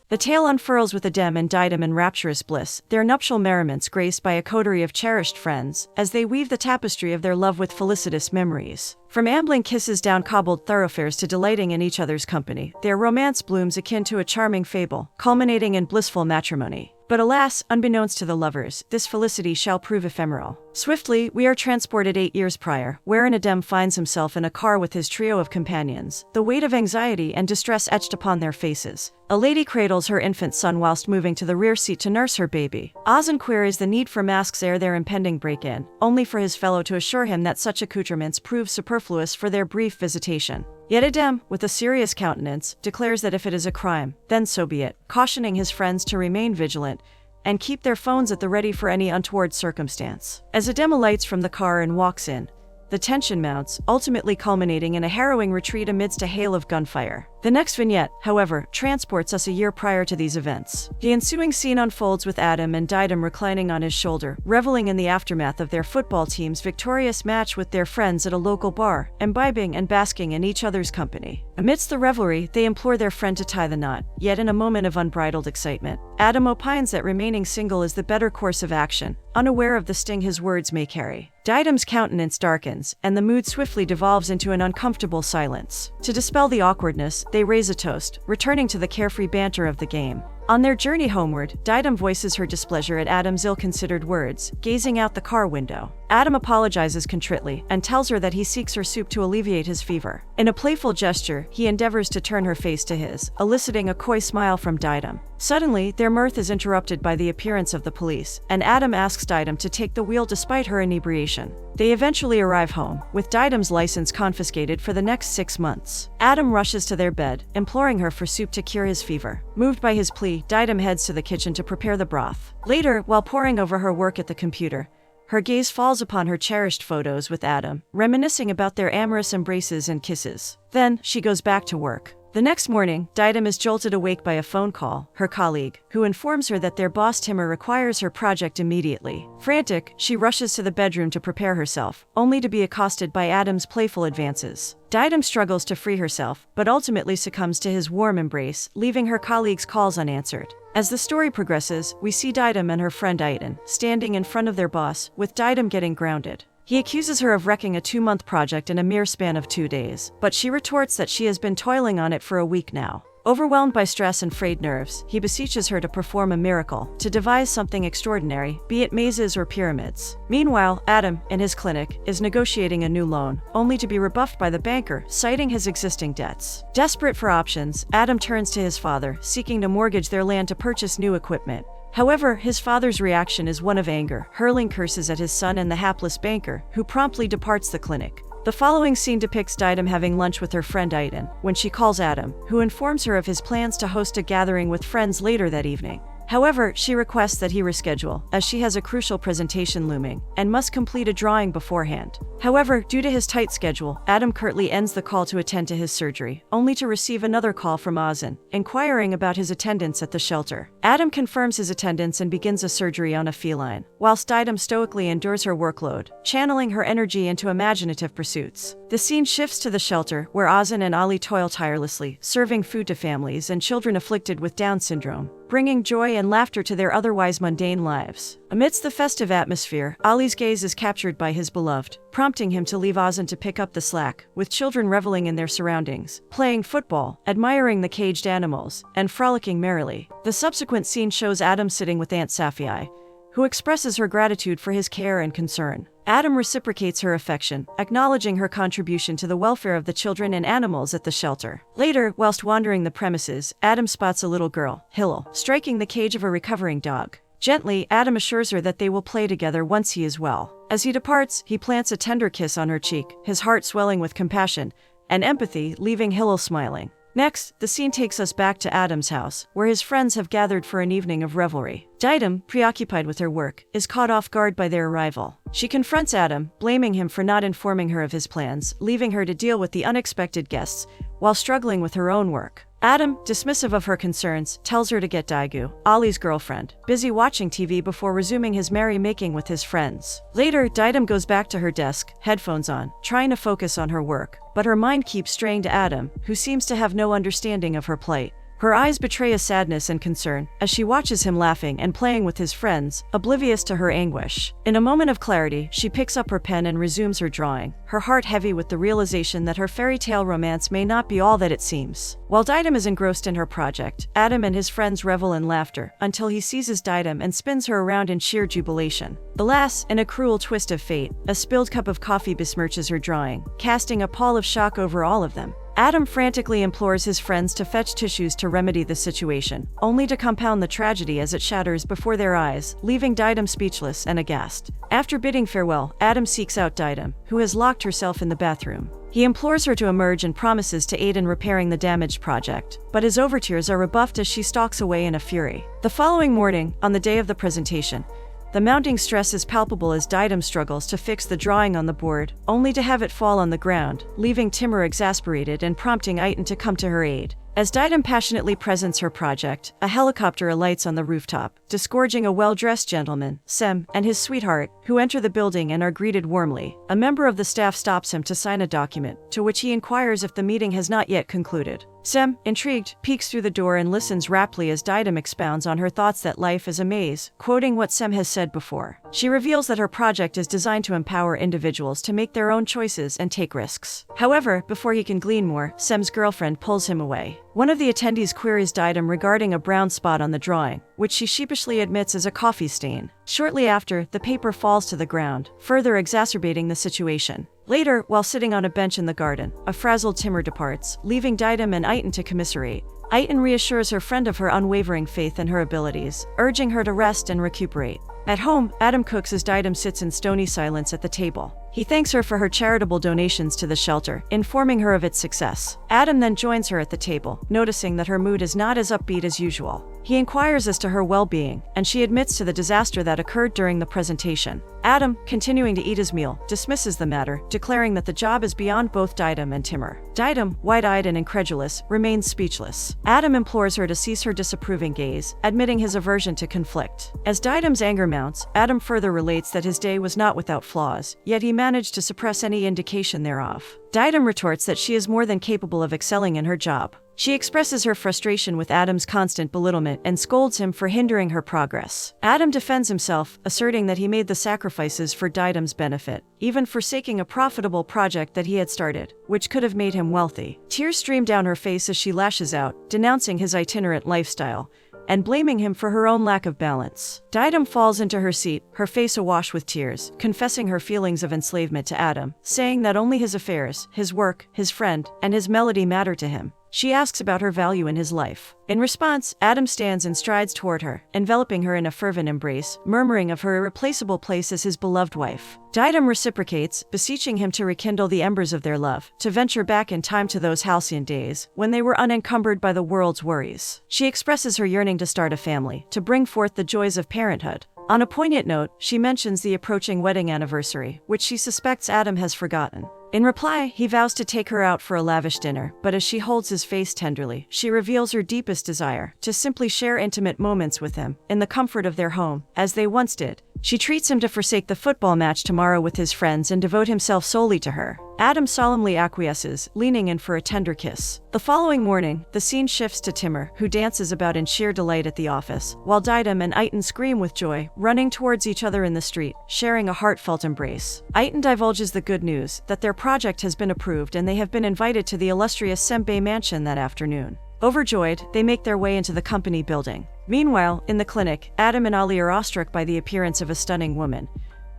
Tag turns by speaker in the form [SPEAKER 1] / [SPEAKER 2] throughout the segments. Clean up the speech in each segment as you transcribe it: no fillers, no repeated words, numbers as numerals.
[SPEAKER 1] The tale unfurls with Adem and Diadem in rapturous bliss, their nuptial merriments graced by a coterie of cherished friends, as they weave the tapestry of their love with felicitous memories. From ambling kisses down cobbled thoroughfares to delighting in each other's company, their romance blooms akin to a charming fable, culminating in blissful matrimony. But alas, unbeknownst to the lovers, this felicity shall prove ephemeral. Swiftly, we are transported 8 years prior, wherein Adem finds himself in a car with his trio of companions, the weight of anxiety and distress etched upon their faces. A lady cradles her infant son whilst moving to the rear seat to nurse her baby. Ozan queries the need for masks ere their impending break-in, only for his fellow to assure him that such accoutrements prove superfluous for their brief visitation. Yet Adem, with a serious countenance, declares that if it is a crime, then so be it, cautioning his friends to remain vigilant and keep their phones at the ready for any untoward circumstance. As Adem alights from the car and walks in, the tension mounts, ultimately culminating in a harrowing retreat amidst a hail of gunfire. The next vignette, however, transports us a year prior to these events. The ensuing scene unfolds with Adem and Diadem reclining on his shoulder, reveling in the aftermath of their football team's victorious match with their friends at a local bar, imbibing and basking in each other's company. Amidst the revelry, they implore their friend to tie the knot, yet in a moment of unbridled excitement, Adem opines that remaining single is the better course of action, unaware of the sting his words may carry. Diadem's countenance darkens, and the mood swiftly devolves into an uncomfortable silence. To dispel the awkwardness, they raise a toast, returning to the carefree banter of the game. On their journey homeward, Diadem voices her displeasure at Adem's ill-considered words, gazing out the car window. Adem apologizes contritely and tells her that he seeks her soup to alleviate his fever. In a playful gesture, he endeavors to turn her face to his, eliciting a coy smile from Diadem. Suddenly, their mirth is interrupted by the appearance of the police, and Adem asks Diadem to take the wheel despite her inebriation. They eventually arrive home, with Diadem's license confiscated for the next 6 months. Adem rushes to their bed, imploring her for soup to cure his fever. Moved by his plea, Diadem heads to the kitchen to prepare the broth. Later, while poring over her work at the computer, her gaze falls upon her cherished photos with Adem, reminiscing about their amorous embraces and kisses. Then, she goes back to work. The next morning, Diadem is jolted awake by a phone call, her colleague, who informs her that their boss Timur requires her project immediately. Frantic, she rushes to the bedroom to prepare herself, only to be accosted by Adem's playful advances. Diadem struggles to free herself, but ultimately succumbs to his warm embrace, leaving her colleague's calls unanswered. As the story progresses, we see Diadem and her friend Aiden standing in front of their boss, with Diadem getting grounded. He accuses her of wrecking a 2-month project in a mere span of 2 days, but she retorts that she has been toiling on it for a week now. Overwhelmed by stress and frayed nerves, he beseeches her to perform a miracle, to devise something extraordinary, be it mazes or pyramids. Meanwhile, Adem, in his clinic, is negotiating a new loan, only to be rebuffed by the banker, citing his existing debts. Desperate for options, Adem turns to his father, seeking to mortgage their land to purchase new equipment. However, his father's reaction is one of anger, hurling curses at his son and the hapless banker, who promptly departs the clinic. The following scene depicts Diadem having lunch with her friend Aiden, when she calls Adem, who informs her of his plans to host a gathering with friends later that evening. However, she requests that he reschedule, as she has a crucial presentation looming, and must complete a drawing beforehand. However, due to his tight schedule, Adem curtly ends the call to attend to his surgery, only to receive another call from Ozan, inquiring about his attendance at the shelter. Adem confirms his attendance and begins a surgery on a feline, whilst Diadem stoically endures her workload, channeling her energy into imaginative pursuits. The scene shifts to the shelter, where Ozan and Ali toil tirelessly, serving food to families and children afflicted with Down syndrome, bringing joy and laughter to their otherwise mundane lives. Amidst the festive atmosphere, Ali's gaze is captured by his beloved, prompting him to leave Ozan to pick up the slack, with children reveling in their surroundings, playing football, admiring the caged animals, and frolicking merrily. The subsequent scene shows Adem sitting with Aunt Safia, who expresses her gratitude for his care and concern. Adem reciprocates her affection, acknowledging her contribution to the welfare of the children and animals at the shelter. Later, whilst wandering the premises, Adem spots a little girl, Hillel, striking the cage of a recovering dog. Gently, Adem assures her that they will play together once he is well. As he departs, he plants a tender kiss on her cheek, his heart swelling with compassion and empathy, leaving Hillel smiling. Next, the scene takes us back to Adem's house, where his friends have gathered for an evening of revelry. Diadem, preoccupied with her work, is caught off guard by their arrival. She confronts Adem, blaming him for not informing her of his plans, leaving her to deal with the unexpected guests, while struggling with her own work. Adem, dismissive of her concerns, tells her to get Daegu, Ali's girlfriend, busy watching TV before resuming his merry-making with his friends. Later, Diadem goes back to her desk, headphones on, trying to focus on her work, but her mind keeps straying to Adem, who seems to have no understanding of her plight. Her eyes betray a sadness and concern as she watches him laughing and playing with his friends, oblivious to her anguish. In a moment of clarity, she picks up her pen and resumes her drawing, her heart heavy with the realization that her fairy tale romance may not be all that it seems. While Diadem is engrossed in her project, Adam and his friends revel in laughter until he seizes Diadem and spins her around in sheer jubilation. Alas, in a cruel twist of fate, a spilled cup of coffee besmirches her drawing, casting a pall of shock over all of them. Adam frantically implores his friends to fetch tissues to remedy the situation, only to compound the tragedy as it shatters before their eyes, leaving Diadem speechless and aghast. After bidding farewell, Adam seeks out Diadem, who has locked herself in the bathroom. He implores her to emerge and promises to aid in repairing the damaged project, but his overtures are rebuffed as she stalks away in a fury. The following morning, on the day of the presentation, the mounting stress is palpable as Diadem struggles to fix the drawing on the board, only to have it fall on the ground, leaving Timur exasperated and prompting Aiton to come to her aid. As Diadem passionately presents her project, a helicopter alights on the rooftop, disgorging a well-dressed gentleman, Sem, and his sweetheart, who enter the building and are greeted warmly. A member of the staff stops him to sign a document, to which he inquires if the meeting has not yet concluded. Sem, intrigued, peeks through the door and listens raptly as Diadem expounds on her thoughts that life is a maze, quoting what Sem has said before. She reveals that her project is designed to empower individuals to make their own choices and take risks. However, before he can glean more, Sem's girlfriend pulls him away. One of the attendees queries Diadem regarding a brown spot on the drawing, which she sheepishly admits is a coffee stain. Shortly after, the paper falls to the ground, further exacerbating the situation. Later, while sitting on a bench in the garden, a frazzled Timur departs, leaving Diadem and Aiton to commiserate. Aiton reassures her friend of her unwavering faith in her abilities, urging her to rest and recuperate. At home, Adam cooks as Diadem sits in stony silence at the table. He thanks her for her charitable donations to the shelter, informing her of its success. Adam then joins her at the table, noticing that her mood is not as upbeat as usual. He inquires as to her well-being, and she admits to the disaster that occurred during the presentation. Adam, continuing to eat his meal, dismisses the matter, declaring that the job is beyond both Diadem and Timur. Diadem, wide-eyed and incredulous, remains speechless. Adam implores her to cease her disapproving gaze, admitting his aversion to conflict. As Diadem's anger mounts, Adam further relates that his day was not without flaws, yet he managed to suppress any indication thereof. Diadem retorts that she is more than capable of excelling in her job. She expresses her frustration with Adam's constant belittlement and scolds him for hindering her progress. Adam defends himself, asserting that he made the sacrifices for Diadem's benefit, even forsaking a profitable project that he had started, which could have made him wealthy. Tears stream down her face as she lashes out, denouncing his itinerant lifestyle and blaming him for her own lack of balance. Diadem falls into her seat, her face awash with tears, confessing her feelings of enslavement to Adam, saying that only his affairs, his work, his friend, and his melody matter to him. She asks about her value in his life. In response, Adam stands and strides toward her, enveloping her in a fervent embrace, murmuring of her irreplaceable place as his beloved wife. Diadem reciprocates, beseeching him to rekindle the embers of their love, to venture back in time to those halcyon days, when they were unencumbered by the world's worries. She expresses her yearning to start a family, to bring forth the joys of parenthood. On a poignant note, she mentions the approaching wedding anniversary, which she suspects Adam has forgotten. In reply, he vows to take her out for a lavish dinner, but as she holds his face tenderly, she reveals her deepest desire to simply share intimate moments with him, in the comfort of their home, as they once did. She treats him to forsake the football match tomorrow with his friends and devote himself solely to her. Adam solemnly acquiesces, leaning in for a tender kiss. The following morning, the scene shifts to Timur, who dances about in sheer delight at the office, while Diadem and Aiton scream with joy, running towards each other in the street, sharing a heartfelt embrace. Aiton divulges the good news that their project has been approved and they have been invited to the illustrious Sembe mansion that afternoon. Overjoyed, they make their way into the company building. Meanwhile, in the clinic, Adam and Ali are awestruck by the appearance of a stunning woman,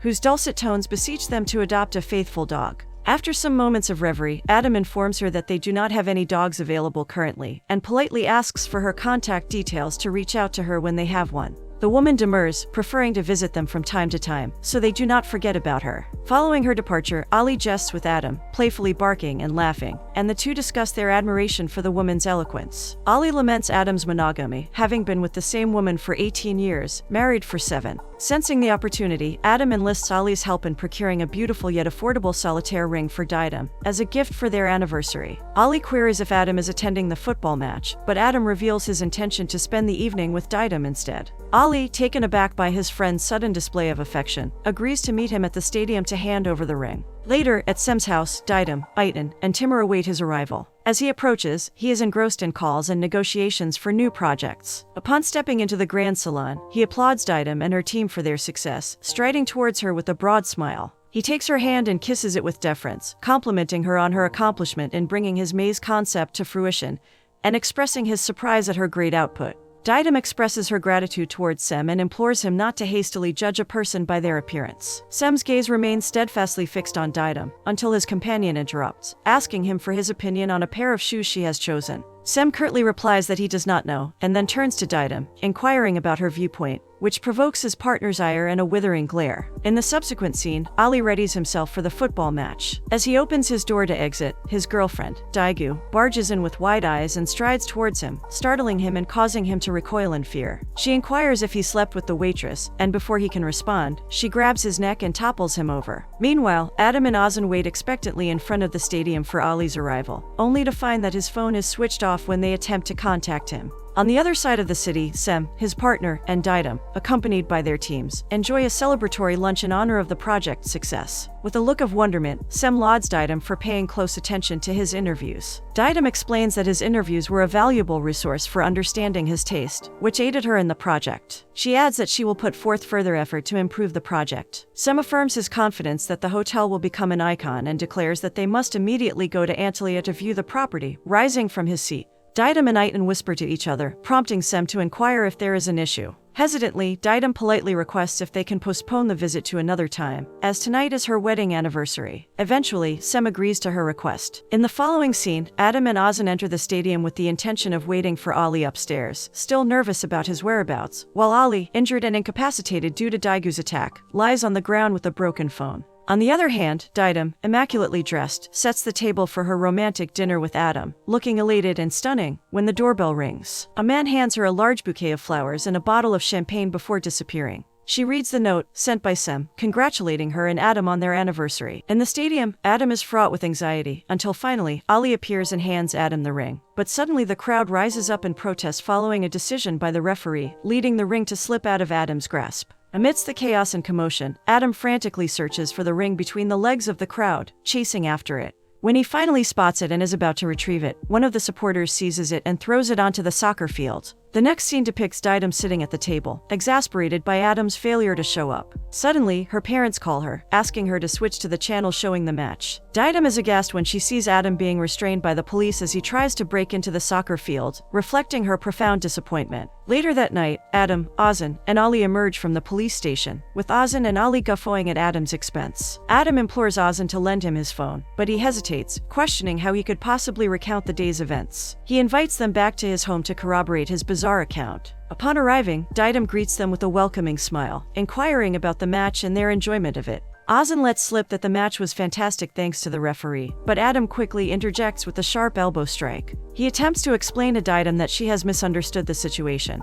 [SPEAKER 1] whose dulcet tones beseech them to adopt a faithful dog. After some moments of reverie, Adam informs her that they do not have any dogs available currently, and politely asks for her contact details to reach out to her when they have one. The woman demurs, preferring to visit them from time to time, so they do not forget about her. Following her departure, Ali jests with Adam, playfully barking and laughing, and the two discuss their admiration for the woman's eloquence. Ali laments Adam's monogamy, having been with the same woman for 18 years, married for 7. Sensing the opportunity, Adam enlists Ali's help in procuring a beautiful yet affordable solitaire ring for Diadem, as a gift for their anniversary. Ali queries if Adam is attending the football match, but Adam reveals his intention to spend the evening with Diadem instead. Ali, taken aback by his friend's sudden display of affection, agrees to meet him at the stadium to hand over the ring. Later, at Sem's house, Diadem, Aiton, and Timur await his arrival. As he approaches, he is engrossed in calls and negotiations for new projects. Upon stepping into the grand salon, he applauds Diadem and her team for their success, striding towards her with a broad smile. He takes her hand and kisses it with deference, complimenting her on her accomplishment in bringing his maze concept to fruition, and expressing his surprise at her great output. Diadem expresses her gratitude towards Sem and implores him not to hastily judge a person by their appearance. Sem's gaze remains steadfastly fixed on Diadem, until his companion interrupts, asking him for his opinion on a pair of shoes she has chosen. Sem curtly replies that he does not know, and then turns to Diadem, inquiring about her viewpoint, which provokes his partner's ire and a withering glare. In the subsequent scene, Ali readies himself for the football match. As he opens his door to exit, his girlfriend, Daegu, barges in with wide eyes and strides towards him, startling him and causing him to recoil in fear. She inquires if he slept with the waitress, and before he can respond, she grabs his neck and topples him over. Meanwhile, Adam and Ozan wait expectantly in front of the stadium for Ali's arrival, only to find that his phone is switched off when they attempt to contact him. On the other side of the city, Sem, his partner, and Diadem, accompanied by their teams, enjoy a celebratory lunch in honor of the project's success. With a look of wonderment, Sem lauds Diadem for paying close attention to his interviews. Diadem explains that his interviews were a valuable resource for understanding his taste, which aided her in the project. She adds that she will put forth further effort to improve the project. Sem affirms his confidence that the hotel will become an icon and declares that they must immediately go to Antalya to view the property, rising from his seat. Diadem and Aiton whisper to each other, prompting Sem to inquire if there is an issue. Hesitantly, Diadem politely requests if they can postpone the visit to another time, as tonight is her wedding anniversary. Eventually, Sem agrees to her request. In the following scene, Adam and Ozan enter the stadium with the intention of waiting for Ali upstairs, still nervous about his whereabouts, while Ali, injured and incapacitated due to Daigu's attack, lies on the ground with a broken phone. On the other hand, Diadem, immaculately dressed, sets the table for her romantic dinner with Adam, looking elated and stunning, when the doorbell rings. A man hands her a large bouquet of flowers and a bottle of champagne before disappearing. She reads the note, sent by Sem, congratulating her and Adam on their anniversary. In the stadium, Adam is fraught with anxiety, until finally, Ali appears and hands Adam the ring. But suddenly the crowd rises up in protest following a decision by the referee, leading the ring to slip out of Adam's grasp. Amidst the chaos and commotion, Adam frantically searches for the ring between the legs of the crowd, chasing after it. When he finally spots it and is about to retrieve it, one of the supporters seizes it and throws it onto the soccer field. The next scene depicts Diadem sitting at the table, exasperated by Adam's failure to show up. Suddenly, her parents call her, asking her to switch to the channel showing the match. Diadem is aghast when she sees Adam being restrained by the police as he tries to break into the soccer field, reflecting her profound disappointment. Later that night, Adam, Ozan, and Ali emerge from the police station, with Ozan and Ali guffawing at Adam's expense. Adam implores Ozan to lend him his phone, but he hesitates, questioning how he could possibly recount the day's events. He invites them back to his home to corroborate his bizarre account. Upon arriving, Diadem greets them with a welcoming smile, inquiring about the match and their enjoyment of it. Ozan lets slip that the match was fantastic thanks to the referee, but Adam quickly interjects with a sharp elbow strike. He attempts to explain to Diadem that she has misunderstood the situation,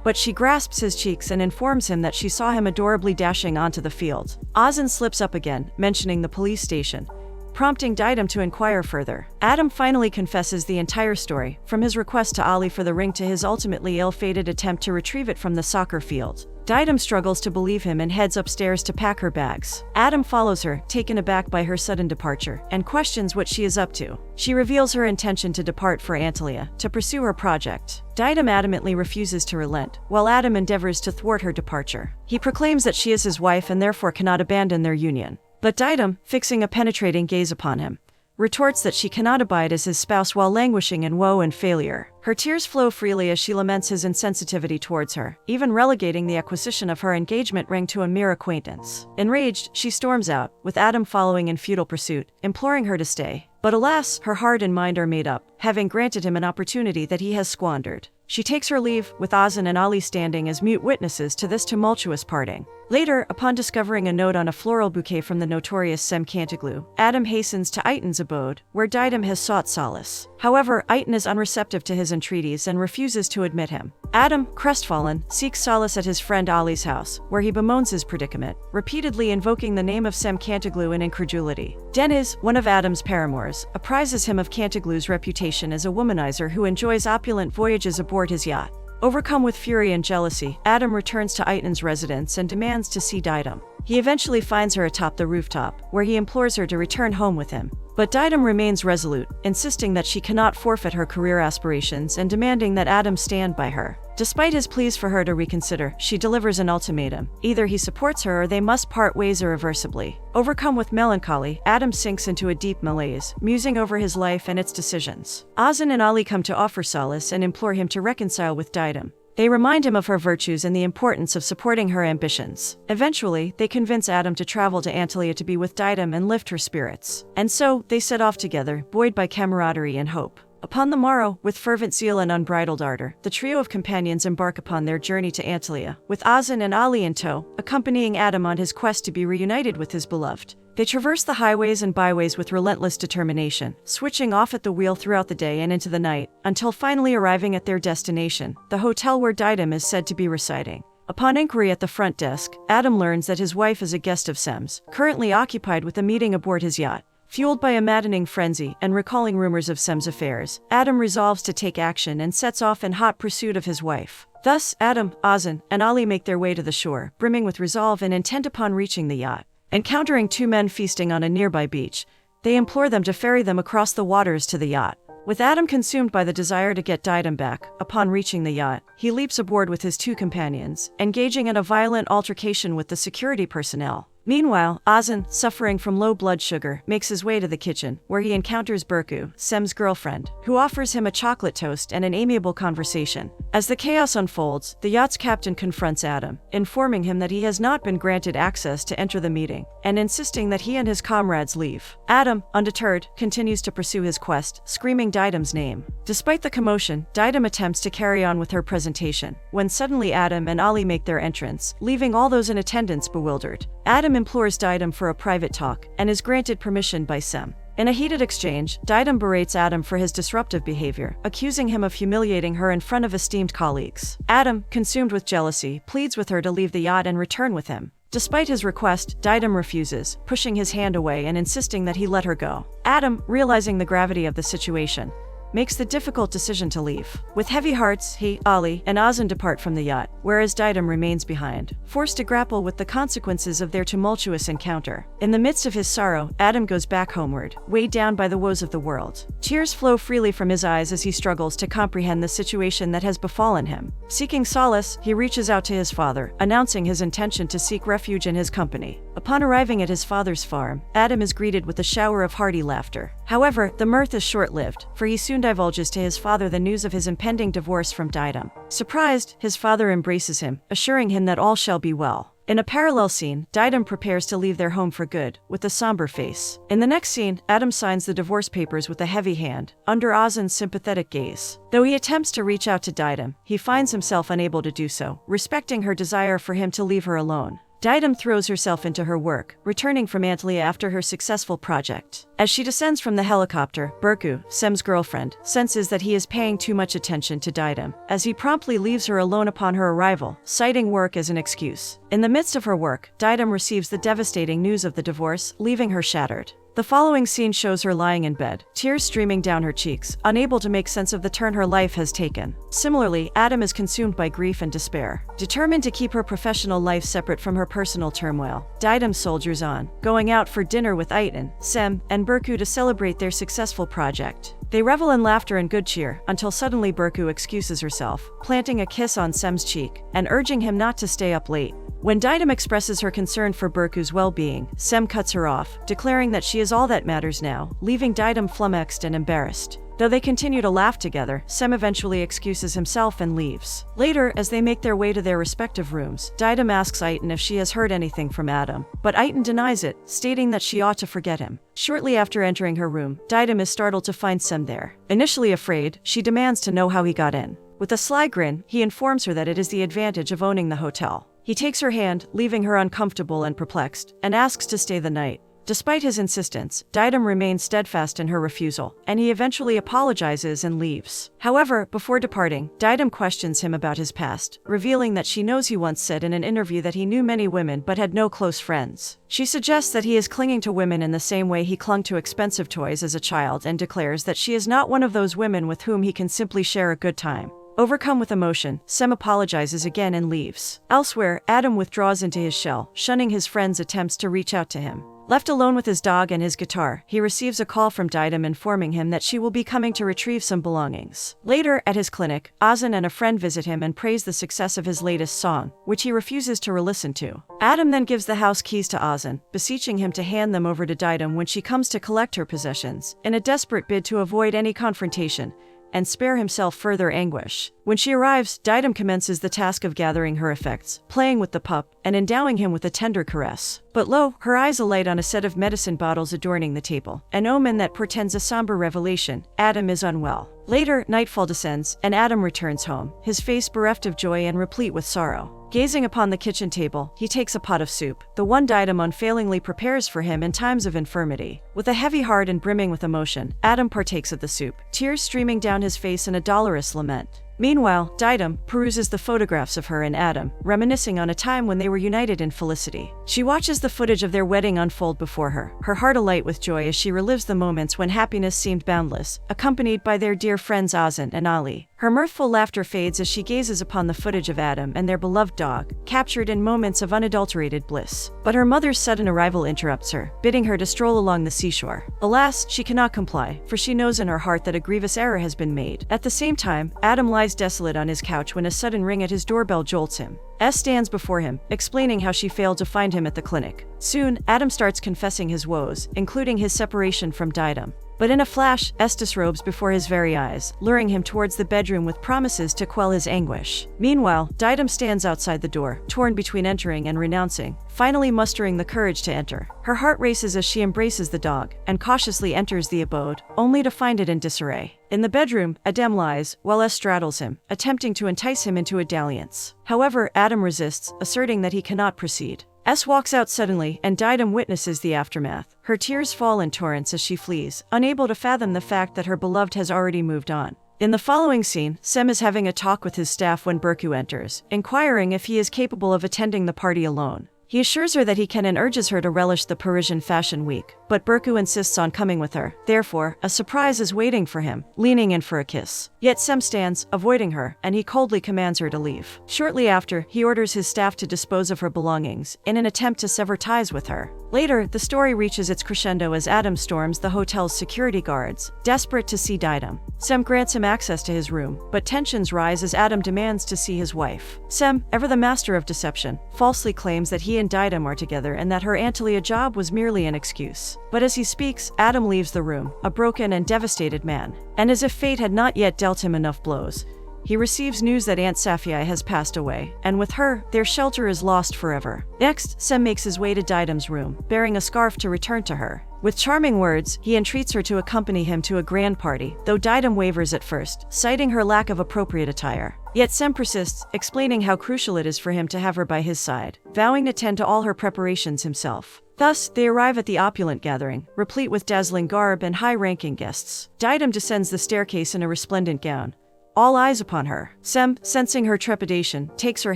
[SPEAKER 1] but she grasps his cheeks and informs him that she saw him adorably dashing onto the field. Ozan slips up again, mentioning the police station, prompting Diadem to inquire further. Adam finally confesses the entire story, from his request to Ali for the ring to his ultimately ill-fated attempt to retrieve it from the soccer field. Diadem struggles to believe him and heads upstairs to pack her bags. Adam follows her, taken aback by her sudden departure, and questions what she is up to. She reveals her intention to depart for Antalya, to pursue her project. Diadem adamantly refuses to relent, while Adam endeavors to thwart her departure. He proclaims that she is his wife and therefore cannot abandon their union. But Diadem, fixing a penetrating gaze upon him, retorts that she cannot abide as his spouse while languishing in woe and failure. Her tears flow freely as she laments his insensitivity towards her, even relegating the acquisition of her engagement ring to a mere acquaintance. Enraged, she storms out, with Adam following in futile pursuit, imploring her to stay. But alas, her heart and mind are made up, having granted him an opportunity that he has squandered. She takes her leave, with Ozan and Ali standing as mute witnesses to this tumultuous parting. Later, upon discovering a note on a floral bouquet from the notorious Sem Cantiglu, Adam hastens to Aiton's abode, where Diadem has sought solace. However, Aiton is unreceptive to his entreaties and refuses to admit him. Adam, crestfallen, seeks solace at his friend Ali's house, where he bemoans his predicament, repeatedly invoking the name of Sem Cantiglu in incredulity. Deniz, one of Adam's paramours, apprises him of Cantiglu's reputation as a womanizer who enjoys opulent voyages aboard his yacht. Overcome with fury and jealousy, Adam returns to Aiton's residence and demands to see Diadem. He eventually finds her atop the rooftop, where he implores her to return home with him. But Diadem remains resolute, insisting that she cannot forfeit her career aspirations and demanding that Adam stand by her. Despite his pleas for her to reconsider, she delivers an ultimatum. Either he supports her or they must part ways irreversibly. Overcome with melancholy, Adam sinks into a deep malaise, musing over his life and its decisions. Ozan and Ali come to offer solace and implore him to reconcile with Diadem. They remind him of her virtues and the importance of supporting her ambitions. Eventually, they convince Adam to travel to Antalya to be with Diadem and lift her spirits. And so, they set off together, buoyed by camaraderie and hope. Upon the morrow, with fervent zeal and unbridled ardor, the trio of companions embark upon their journey to Antalya, with Ozan and Ali in tow, accompanying Adam on his quest to be reunited with his beloved. They traverse the highways and byways with relentless determination, switching off at the wheel throughout the day and into the night, until finally arriving at their destination, the hotel where Diadem is said to be residing. Upon inquiry at the front desk, Adam learns that his wife is a guest of Sem's, currently occupied with a meeting aboard his yacht. Fueled by a maddening frenzy and recalling rumors of Sem's affairs, Adam resolves to take action and sets off in hot pursuit of his wife. Thus, Adam, Ozan, and Ali make their way to the shore, brimming with resolve and intent upon reaching the yacht. Encountering two men feasting on a nearby beach, they implore them to ferry them across the waters to the yacht. With Adam consumed by the desire to get Diadem back, upon reaching the yacht, he leaps aboard with his two companions, engaging in a violent altercation with the security personnel. Meanwhile, Ozan, suffering from low blood sugar, makes his way to the kitchen, where he encounters Berku, Sem's girlfriend, who offers him a chocolate toast and an amiable conversation. As the chaos unfolds, the yacht's captain confronts Adam, informing him that he has not been granted access to enter the meeting, and insisting that he and his comrades leave. Adam, undeterred, continues to pursue his quest, screaming Diadem's name. Despite the commotion, Diadem attempts to carry on with her presentation, when suddenly Adam and Ali make their entrance, leaving all those in attendance bewildered. Adam implores Diadem for a private talk, and is granted permission by Sem. In a heated exchange, Diadem berates Adam for his disruptive behavior, accusing him of humiliating her in front of esteemed colleagues. Adam, consumed with jealousy, pleads with her to leave the yacht and return with him. Despite his request, Diadem refuses, pushing his hand away and insisting that he let her go. Adam, realizing the gravity of the situation, makes the difficult decision to leave. With heavy hearts, he, Ali, and Ozan depart from the yacht, whereas Diadem remains behind, forced to grapple with the consequences of their tumultuous encounter. In the midst of his sorrow, Adam goes back homeward, weighed down by the woes of the world. Tears flow freely from his eyes as he struggles to comprehend the situation that has befallen him. Seeking solace, he reaches out to his father, announcing his intention to seek refuge in his company. Upon arriving at his father's farm, Adam is greeted with a shower of hearty laughter. However, the mirth is short-lived, for he soon divulges to his father the news of his impending divorce from Diadem. Surprised, his father embraces him, assuring him that all shall be well. In a parallel scene, Diadem prepares to leave their home for good, with a somber face. In the next scene, Adam signs the divorce papers with a heavy hand, under Ozan's sympathetic gaze. Though he attempts to reach out to Diadem, he finds himself unable to do so, respecting her desire for him to leave her alone. Diadem throws herself into her work, returning from Antalya after her successful project. As she descends from the helicopter, Berku, Sem's girlfriend, senses that he is paying too much attention to Diadem, as he promptly leaves her alone upon her arrival, citing work as an excuse. In the midst of her work, Diadem receives the devastating news of the divorce, leaving her shattered. The following scene shows her lying in bed, tears streaming down her cheeks, unable to make sense of the turn her life has taken. Similarly, Adam is consumed by grief and despair. Determined to keep her professional life separate from her personal turmoil, Diadem soldiers on, going out for dinner with Aitan, Sem, and Berku to celebrate their successful project. They revel in laughter and good cheer, until suddenly Berku excuses herself, planting a kiss on Sem's cheek, and urging him not to stay up late. When Diadem expresses her concern for Berku's well-being, Sem cuts her off, declaring that she is all that matters now, leaving Diadem flummoxed and embarrassed. Though they continue to laugh together, Sem eventually excuses himself and leaves. Later, as they make their way to their respective rooms, Diadem asks Aitan if she has heard anything from Adam, but Aitan denies it, stating that she ought to forget him. Shortly after entering her room, Diadem is startled to find Sem there. Initially afraid, she demands to know how he got in. With a sly grin, he informs her that it is the advantage of owning the hotel. He takes her hand, leaving her uncomfortable and perplexed, and asks to stay the night. Despite his insistence, Diadem remains steadfast in her refusal, and he eventually apologizes and leaves. However, before departing, Diadem questions him about his past, revealing that she knows he once said in an interview that he knew many women but had no close friends. She suggests that he is clinging to women in the same way he clung to expensive toys as a child and declares that she is not one of those women with whom he can simply share a good time. Overcome with emotion, Sem apologizes again and leaves. Elsewhere, Adam withdraws into his shell, shunning his friend's attempts to reach out to him. Left alone with his dog and his guitar, he receives a call from Diadem informing him that she will be coming to retrieve some belongings. Later, at his clinic, Ozan and a friend visit him and praise the success of his latest song, which he refuses to re-listen to. Adam then gives the house keys to Ozan, beseeching him to hand them over to Diadem when she comes to collect her possessions, in a desperate bid to avoid any confrontation and spare himself further anguish. When she arrives, Diadem commences the task of gathering her effects, playing with the pup, and endowing him with a tender caress. But lo, her eyes alight on a set of medicine bottles adorning the table, an omen that portends a somber revelation: Adam is unwell. Later, nightfall descends, and Adam returns home, his face bereft of joy and replete with sorrow. Gazing upon the kitchen table, he takes a pot of soup, the one Diadem unfailingly prepares for him in times of infirmity. With a heavy heart and brimming with emotion, Adam partakes of the soup, tears streaming down his face in a dolorous lament. Meanwhile, Diadem peruses the photographs of her and Adam, reminiscing on a time when they were united in felicity. She watches the footage of their wedding unfold before her heart alight with joy as she relives the moments when happiness seemed boundless, accompanied by their dear friends Ozan and Ali. Her mirthful laughter fades as she gazes upon the footage of Adam and their beloved dog, captured in moments of unadulterated bliss. But her mother's sudden arrival interrupts her, bidding her to stroll along the seashore. Alas, she cannot comply, for she knows in her heart that a grievous error has been made. At the same time, Adam lies desolate on his couch when a sudden ring at his doorbell jolts him. S stands before him, explaining how she failed to find him at the clinic. Soon, Adam starts confessing his woes, including his separation from Diadem. But in a flash, S disrobes before his very eyes, luring him towards the bedroom with promises to quell his anguish. Meanwhile, Diadem stands outside the door, torn between entering and renouncing, finally mustering the courage to enter. Her heart races as she embraces the dog, and cautiously enters the abode, only to find it in disarray. In the bedroom, Adam lies, while S straddles him, attempting to entice him into a dalliance. However, Adam resists, asserting that he cannot proceed. S walks out suddenly, and Diadem witnesses the aftermath. Her tears fall in torrents as she flees, unable to fathom the fact that her beloved has already moved on. In the following scene, Sem is having a talk with his staff when Berku enters, inquiring if he is capable of attending the party alone. He assures her that he can and urges her to relish the Parisian Fashion Week, but Berku insists on coming with her. Therefore, a surprise is waiting for him, leaning in for a kiss. Yet Sem stands, avoiding her, and he coldly commands her to leave. Shortly after, he orders his staff to dispose of her belongings, in an attempt to sever ties with her. Later, the story reaches its crescendo as Adam storms the hotel's security guards, desperate to see Diadem. Sem grants him access to his room, but tensions rise as Adam demands to see his wife. Sem, ever the master of deception, falsely claims that he and Diadem are together and that her Antalya job was merely an excuse. But as he speaks, Adam leaves the room, a broken and devastated man. And as if fate had not yet dealt him enough blows, he receives news that Aunt Safia has passed away, and with her, their shelter is lost forever. Next, Sem makes his way to Diadem's room, bearing a scarf to return to her. With charming words, he entreats her to accompany him to a grand party, though Diadem wavers at first, citing her lack of appropriate attire. Yet Sem persists, explaining how crucial it is for him to have her by his side, vowing to tend to all her preparations himself. Thus, they arrive at the opulent gathering, replete with dazzling garb and high-ranking guests. Diadem descends the staircase in a resplendent gown, all eyes upon her. Sem, sensing her trepidation, takes her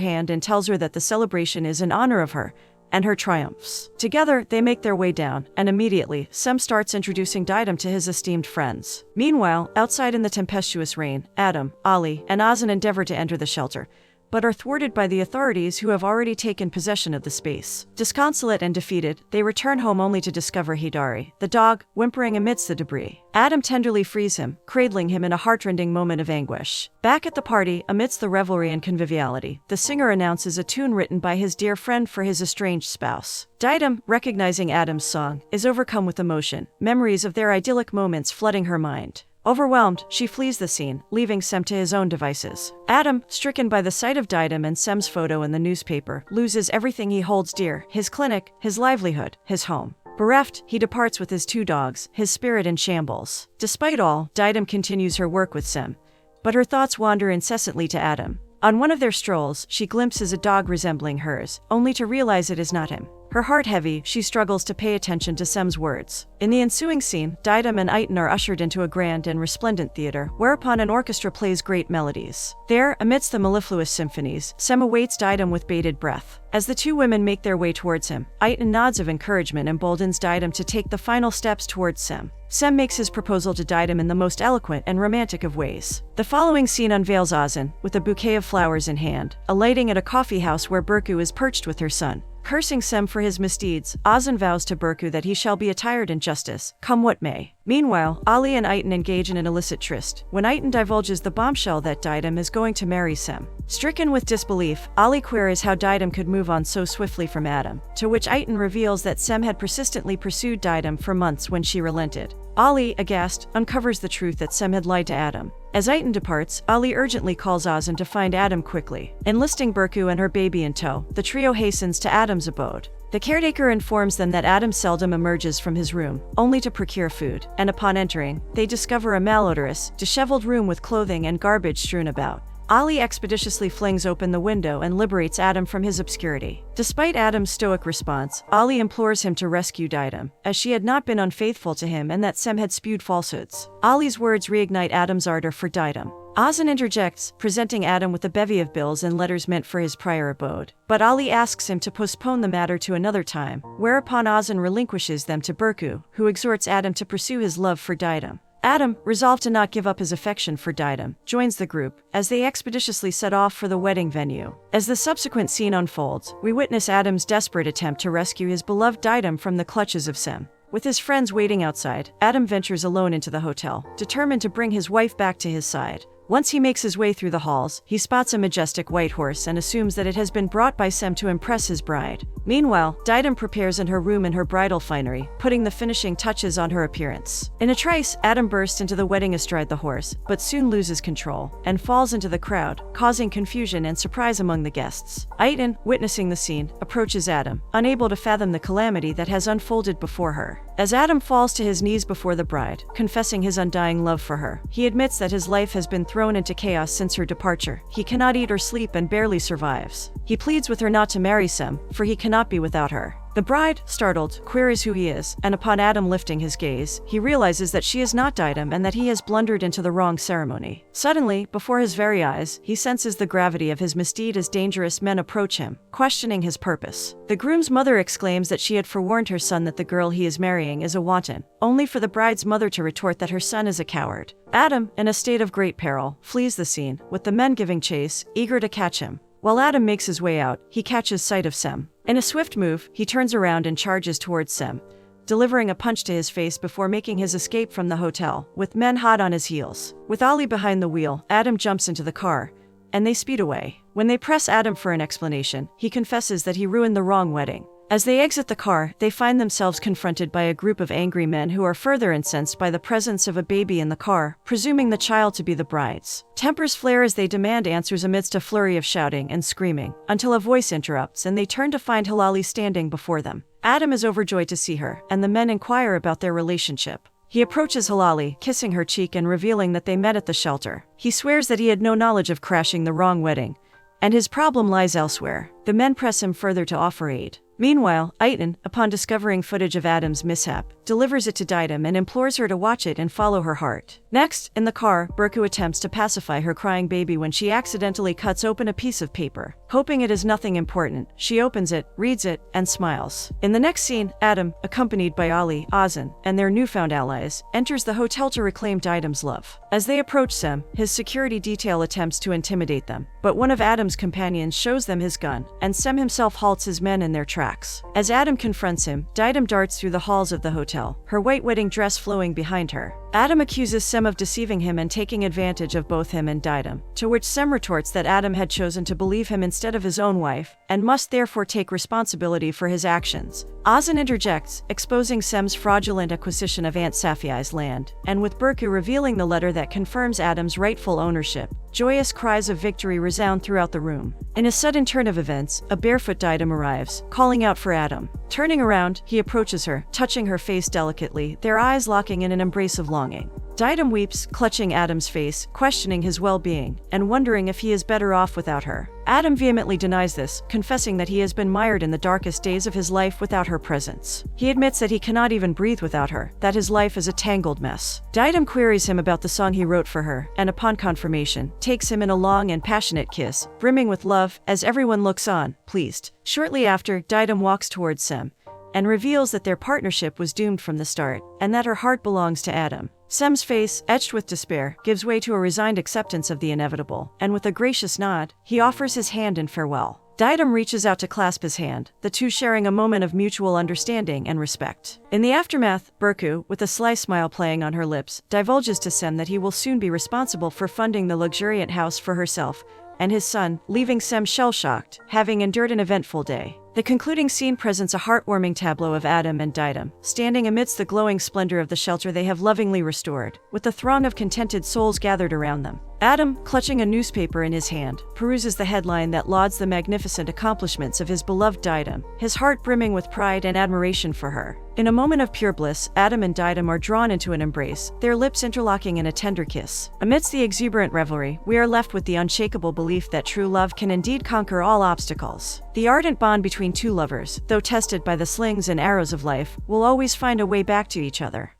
[SPEAKER 1] hand and tells her that the celebration is in honor of her and her triumphs. Together, they make their way down, and immediately, Sem starts introducing Diadem to his esteemed friends. Meanwhile, outside in the tempestuous rain, Adam, Ali, and Ozan endeavor to enter the shelter, but are thwarted by the authorities who have already taken possession of the space. Disconsolate and defeated, they return home only to discover Hidari, the dog, whimpering amidst the debris. Adam tenderly frees him, cradling him in a heartrending moment of anguish. Back at the party, amidst the revelry and conviviality, the singer announces a tune written by his dear friend for his estranged spouse. Diadem, recognizing Adam's song, is overcome with emotion, memories of their idyllic moments flooding her mind. Overwhelmed, she flees the scene, leaving Sem to his own devices. Adam, stricken by the sight of Diadem and Sem's photo in the newspaper, loses everything he holds dear: his clinic, his livelihood, his home. Bereft, he departs with his two dogs, his spirit in shambles. Despite all, Diadem continues her work with Sem, but her thoughts wander incessantly to Adam. On one of their strolls, she glimpses a dog resembling hers, only to realize it is not him. Her heart heavy, she struggles to pay attention to Sem's words. In the ensuing scene, Diadem and Aiton are ushered into a grand and resplendent theater, whereupon an orchestra plays great melodies. There, amidst the mellifluous symphonies, Sem awaits Diadem with bated breath. As the two women make their way towards him, Aiton nods of encouragement emboldens Diadem to take the final steps towards Sem. Sem makes his proposal to Diadem in the most eloquent and romantic of ways. The following scene unveils Ozan, with a bouquet of flowers in hand, alighting at a coffee house where Berku is perched with her son. Cursing Sem for his misdeeds, Ozan vows to Berku that he shall be attired in justice, come what may. Meanwhile, Ali and Aiton engage in an illicit tryst, when Aiton divulges the bombshell that Diadem is going to marry Sem. Stricken with disbelief, Ali queries how Diadem could move on so swiftly from Adam, to which Aiton reveals that Sem had persistently pursued Diadem for months when she relented. Ali, aghast, uncovers the truth that Sem had lied to Adam. As Aiton departs, Ali urgently calls Ozan to find Adam quickly. Enlisting Berku and her baby in tow, the trio hastens to Adam's abode. The caretaker informs them that Adam seldom emerges from his room, only to procure food, and upon entering, they discover a malodorous, disheveled room with clothing and garbage strewn about. Ali expeditiously flings open the window and liberates Adam from his obscurity. Despite Adam's stoic response, Ali implores him to rescue Diadem, as she had not been unfaithful to him and that Sem had spewed falsehoods. Ali's words reignite Adam's ardor for Diadem. Ozan interjects, presenting Adam with a bevy of bills and letters meant for his prior abode. But Ali asks him to postpone the matter to another time, whereupon Ozan relinquishes them to Berku, who exhorts Adam to pursue his love for Diadem. Adam, resolved to not give up his affection for Diadem, joins the group, as they expeditiously set off for the wedding venue. As the subsequent scene unfolds, we witness Adam's desperate attempt to rescue his beloved Diadem from the clutches of Sem. With his friends waiting outside, Adam ventures alone into the hotel, determined to bring his wife back to his side. Once he makes his way through the halls, he spots a majestic white horse and assumes that it has been brought by Sem to impress his bride. Meanwhile, Diadem prepares in her room in her bridal finery, putting the finishing touches on her appearance. In a trice, Adam bursts into the wedding astride the horse, but soon loses control, and falls into the crowd, causing confusion and surprise among the guests. Aiton, witnessing the scene, approaches Adam, unable to fathom the calamity that has unfolded before her. As Adam falls to his knees before the bride, confessing his undying love for her, he admits that his life has been thrown into chaos since her departure. He cannot eat or sleep and barely survives. He pleads with her not to marry Sem, for he cannot be without her. The bride, startled, queries who he is, and upon Adam lifting his gaze, he realizes that she is not Diadem and that he has blundered into the wrong ceremony. Suddenly, before his very eyes, he senses the gravity of his misdeed as dangerous men approach him, questioning his purpose. The groom's mother exclaims that she had forewarned her son that the girl he is marrying is a wanton, only for the bride's mother to retort that her son is a coward. Adam, in a state of great peril, flees the scene, with the men giving chase, eager to catch him. While Adam makes his way out, he catches sight of Sem. In a swift move, he turns around and charges towards Sem, delivering a punch to his face before making his escape from the hotel, with men hot on his heels. With Ali behind the wheel, Adam jumps into the car, and they speed away. When they press Adam for an explanation, he confesses that he ruined the wrong wedding. As they exit the car, they find themselves confronted by a group of angry men who are further incensed by the presence of a baby in the car, presuming the child to be the bride's. Tempers flare as they demand answers amidst a flurry of shouting and screaming, until a voice interrupts and they turn to find Halali standing before them. Adam is overjoyed to see her, and the men inquire about their relationship. He approaches Halali, kissing her cheek and revealing that they met at the shelter. He swears that he had no knowledge of crashing the wrong wedding, and his problem lies elsewhere. The men press him further to offer aid. Meanwhile, Aiton, upon discovering footage of Adam's mishap, delivers it to Diadem and implores her to watch it and follow her heart. Next, in the car, Berku attempts to pacify her crying baby when she accidentally cuts open a piece of paper. Hoping it is nothing important, she opens it, reads it, and smiles. In the next scene, Adam, accompanied by Ali, Ozan, and their newfound allies, enters the hotel to reclaim Diadem's love. As they approach Sem, his security detail attempts to intimidate them, but one of Adam's companions shows them his gun, and Sem himself halts his men in their tracks. As Adam confronts him, Diadem darts through the halls of the hotel, her white wedding dress flowing behind her. Adam accuses Sem of deceiving him and taking advantage of both him and Diadem, to which Sem retorts that Adam had chosen to believe him instead of his own wife, and must therefore take responsibility for his actions. Ozan interjects, exposing Sem's fraudulent acquisition of Aunt Safiai's land, and with Berku revealing the letter that confirms Adam's rightful ownership. Joyous cries of victory resound throughout the room. In a sudden turn of events, a barefoot Diadem arrives, calling out for Adam. Turning around, he approaches her, touching her face delicately, their eyes locking in an embrace of longing. Diadem weeps, clutching Adam's face, questioning his well-being, and wondering if he is better off without her. Adam vehemently denies this, confessing that he has been mired in the darkest days of his life without her presence. He admits that he cannot even breathe without her, that his life is a tangled mess. Diadem queries him about the song he wrote for her, and upon confirmation, takes him in a long and passionate kiss, brimming with love, as everyone looks on, pleased. Shortly after, Diadem walks towards Sem, and reveals that their partnership was doomed from the start, and that her heart belongs to Adam. Sem's face, etched with despair, gives way to a resigned acceptance of the inevitable, and with a gracious nod, he offers his hand in farewell. Diadem reaches out to clasp his hand, the two sharing a moment of mutual understanding and respect. In the aftermath, Berku, with a sly smile playing on her lips, divulges to Sem that he will soon be responsible for funding the luxuriant house for herself and his son, leaving Sem shell-shocked, having endured an eventful day. The concluding scene presents a heartwarming tableau of Adam and Diadem, standing amidst the glowing splendor of the shelter they have lovingly restored, with a throng of contented souls gathered around them. Adam, clutching a newspaper in his hand, peruses the headline that lauds the magnificent accomplishments of his beloved Diadem, his heart brimming with pride and admiration for her. In a moment of pure bliss, Adam and Diadem are drawn into an embrace, their lips interlocking in a tender kiss. Amidst the exuberant revelry, we are left with the unshakable belief that true love can indeed conquer all obstacles. The ardent bond between two lovers, though tested by the slings and arrows of life, will always find a way back to each other.